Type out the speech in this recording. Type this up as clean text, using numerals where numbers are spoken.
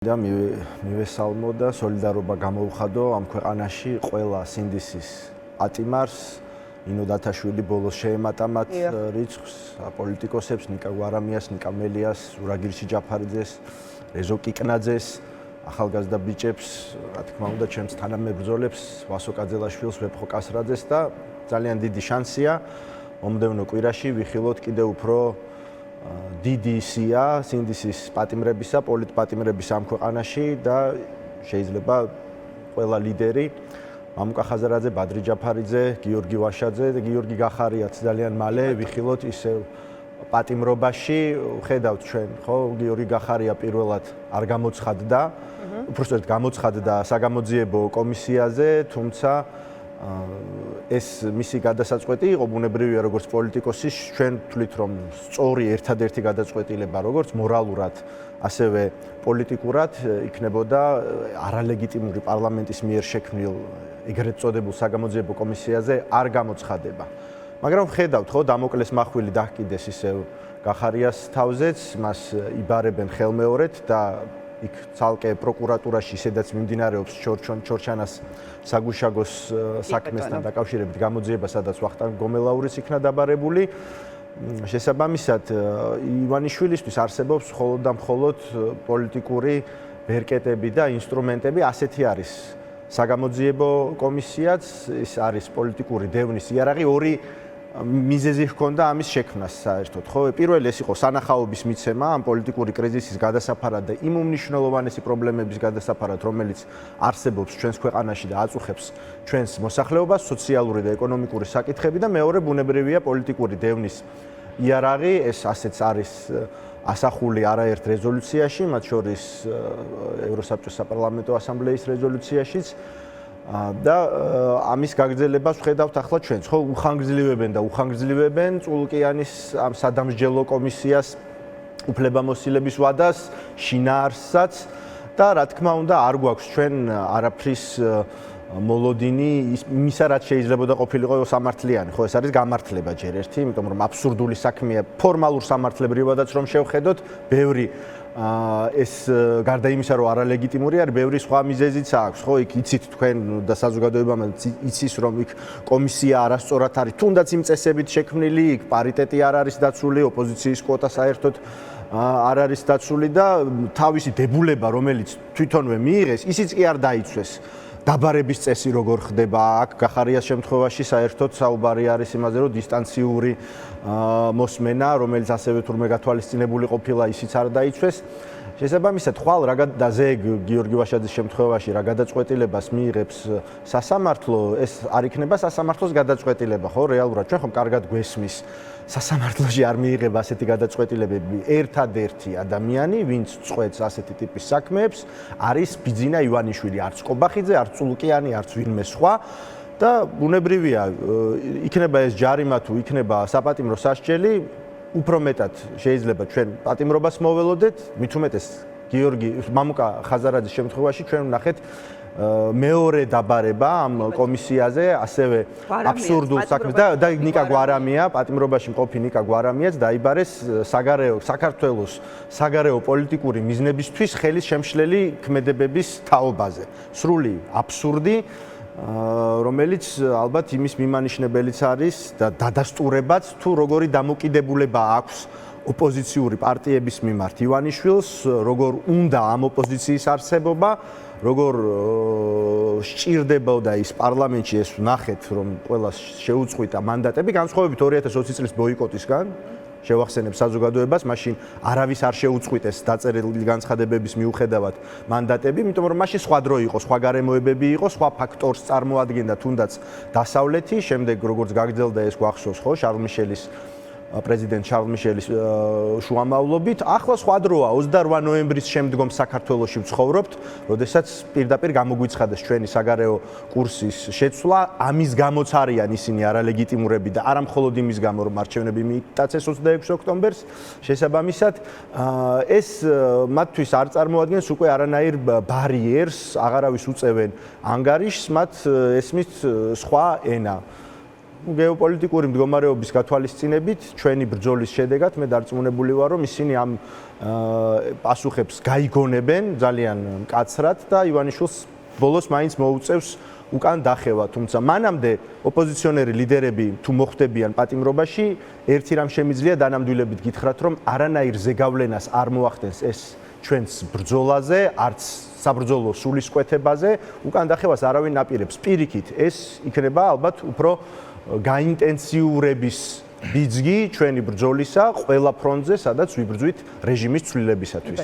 და მივესალმო და სოლიდარობა გამოვხადო ამ ქვეყანაში ყველა სინდისის პატიმარს ინო დათაშვილი ბოლოს შეემატამათ რიცხვს პოლიტიკოსებს ნიკა გვარამიას, ნიკა მელიას, ურაგირში ჯაფარიძეს, რეზო კიკნაძეს, ახალგაზრდა ბიჭებს, რა თქმა უნდა, ჩემს თანამებრძოლებს, ვასო კაძელაშვილს, ვეფხო კასრაძეს და ძალიან დიდი შანსია მომდევნო კვირაში ვიხილოთ კიდევ უფრო დიდი სია სინდისის პატიმრებისა, პოლიტპატიმრებისა ამ ქვეყანაში და შეიძლება ყველა ლიდერი მამუკა ხაზარაძე, ბადრი ჯაფარიძე, გიორგი ვაშაძე და გიორგი გახარიაც ძალიან მალე ვიხილოთ ისევ პატიმრობაში. ხედავთ ჩვენ, ხო, გიორგი გახარია პირველად არ გამოცხადდა, უბრალოდ გამოცხადდა საგამოძიებო კომისიაზე, თუმცა ეს მისი გადასაწყვეტი იყო ბუნებრივია როგორც პოლიტიკოსის, ჩვენ თვლით რომ სწორი ერთადერთი გადაწყვეტილება როგორც მორალურად, ასევე პოლიტიკურად იქნებოდა არალეგიტიმური პარლამენტის მიერ შექმნილ ეგრეთ წოდებულ საგამოძიებო კომისიაზე არ გამოცხადება. მაგრამ ხედავთ, ხო, დამოკლეს მახვილი დაჰკიდეს ისევ გახარიას თავზეც, მას იბარებენ ხელმეორედ და იქ ცალკე პროკურატურაში ისედაც მიმდინარეობს ჩორჩანას საგუშაგოს საქმესთან დაკავშირებით გამოძიება, სადაც ვახტანგ გომელაურის იქნა დაბარებული. შესაბამისად, ივანიშვილისთვის არსებობს მხოლოდ და მხოლოდ პოლიტიკური ბერკეტები და ინსტრუმენტები, ასეთი არის საგამოძიებო კომისიაც, ის არის პოლიტიკური დევნის იარაღი, ორი მიზეზი ჰქონდა ამის შექმნას საერთოდ. ხო, პირველი ეს იყო სანახაობის მიცემა ამ პოლიტიკური კრიზისის გადასაფარად და იმ უმნიშვნელოვანესი პრობლემების გადასაფარად, რომელიც არსებობს ჩვენს ქვეყანაში და აწუხებს ჩვენს მოსახლეობას, სოციალური და ეკონომიკური საკითხები და მეორე ბუნებრივია პოლიტიკური დევნის იარაღი, ეს ასეც არის ასახული არაერთ რეზოლუციაში, მათ შორის ევროსაბჭოს საპარლამენტო ასამბლეის რეზოლუციაშიც. და ამის გაგრძელებას ვხედავთ ახლა ჩვენც, ხო, უხანგრძლივებენ წულკიანის ამ სადამსჯელო კომისიას, უფლებამოსილების ვადას, შინაარსსაც და რა თქმა უნდა არ გვაქვს ჩვენ არაფრის მოლოდინი იმისა, რაც შეიძლება ყოფილიყო სამართლიანი, ხო, ეს არის გამართლება ჯერ ერთი, იმიტომ რომ აბსურდული საქმეა ფორმალურ სამართლებრივადაც რომ შევხედოთ, ბევრი ეს გარდა იმისა, რომ არალეგიტიმური არის, ბევრი სხვა მიზეზიც აქვს, ხო, იქ იცით თქვენ და საზოგადოებამ იცის, რომ იქ კომისია არასწორად არის, თუნდაც იმ წესებით შექმნილი, იქ პარიტეტი არ არის დაცული, ოპოზიციის კვოტა საერთოდ არ არის დაცული და თავისი დებულება, რომელიც თვითონვე მიიღეს, ისიც კი არ დაიცვეს. დაბარების წესი როგორ ხდება აქ გახარიას შემთხვევაში საერთოდ საუბარი არის იმაზე, რომ დისტანციური მოსმენა, რომელიც ასევე თურმე გათვალისწინებული ყოფილა, ისიც არ დაიცვეს. შესაბამისად, ხვალ და ზეგ გიორგი ვაშაძის შემთხვევაში რა გადაწყვეტილებას მიიღებს სასამართლო, ეს არ იქნება სასამართლოს გადაწყვეტილება, ხო, რეალურად ჩვენ ხომ კარგად გვესმის. სასამართლოში არ მიიღება ასეთი გადაწყვეტილებები. ერთადერთი ადამიანი, ვინც წყვეტს ასეთი ტიპის საქმეებს, არის ბიძინა ივანიშვილი, არც ყობახიძე, არც წულკიანი, არც ვინმე სხვა. და ბუნებრივია, იქნება ეს ჯარიმა თუ იქნება საპატიმრო სასჯელი, უფრო მეტად შეიძლება ჩვენ პატიმრობას მოველოდეთ, მით უმეტეს გიორგი მამუკა ხაზარაძის შემთხვევაში ჩვენ ვნახეთ მეორე დაბარება ამ კომისიაზე, ასევე აბსურდულ საქმეს და ნიკა გვარამია, პატიმრობაში მყოფი ნიკა გვარამიაც დაიბარეს საქართველოს საგარეო პოლიტიკური მიზნებისთვის ხელის შემშლელი ქმედებების თაობაზე. სრული აბსურდი, რომელიც ალბათ იმის მიმანიშნებელიც არის და დადასტურებაც თუ როგორი დამოკიდებულება აქვს ოპოზიციური პარტიების მიმართ ივანიშვილს, როგორ უნდა ამ ოპოზიციის არსებობა, როგორ სჭირდებოდა ის პარლამენტში ეს ვნახეთ, რომ ყველა შეუწყვიტა მანდატები, განსხვავებით 2020 წლის ბოიკოტისგან, შევახსენებ საზოგადოებას, მაშინ არავის არ შეუწყვიტეს დაწერილი განცხადებების მიუხედავად მანდატები, იმიტომ რომ მაშინ სხვა დრო იყო, სხვა გარემოებები იყო, სხვა ფაქტორს წარმოადგენდა თუნდაც დასავლეთი, შემდეგ როგორც გაგრძელდა ეს გვახსოვს, ხო, პრეზიდენტ შარლ მიშელის შუამავლობით. ახლა სხვა დროა, 28 ნოემბრის შემდგომ საქართველოში ვცხოვრობთ, როდესაც პირდაპირ გამოგვიცხადეს ჩვენი საგარეო კურსის შეცვლა, ამის გამოც არიან ისინი არალეგიტიმურები და არა მხოლოდ იმის გამო, რომ არჩევნები მიიტაცეს 26 ოქტომბერს. შესაბამისად, ეს მათთვის არ წარმოადგენს უკვე არანაირ ბარიერს, აღარავის უწევენ ანგარიშს, მათ ესმის სხვა ენა. გეოპოლიტიკური მდგომარეობის გათვალისწინებით ჩვენი ბრძოლის შედეგად მე დარწმუნებული ვარ, რომ ისინი ამ პასუხებს გაიგონებენ ძალიან მკაცრად და ივანიშვილს ბოლოს მაინც მოუწევს უკან დახევა, თუმცა მანამდე ოპოზიციონერი ლიდერები თუ მოხვდებიან პატიმრობაში, ერთი რამ შემიძლია დანამდვილებით გითხრათ, რომ არანაირ ზეგავლენას არ მოახდენს ეს ჩვენს ბრძოლაზე, არც საბრძოლო სულისკვეთებაზე, უკან დახევას არავინ აპირებს. პირიქით, ეს იქნება ალბათ უფრო გაინტენსიურების ბიძგი ჩვენი ბრძოლისა ყველა ფრონტზე, სადაც ვიბრძვით რეჟიმის ცვლილებისათვის.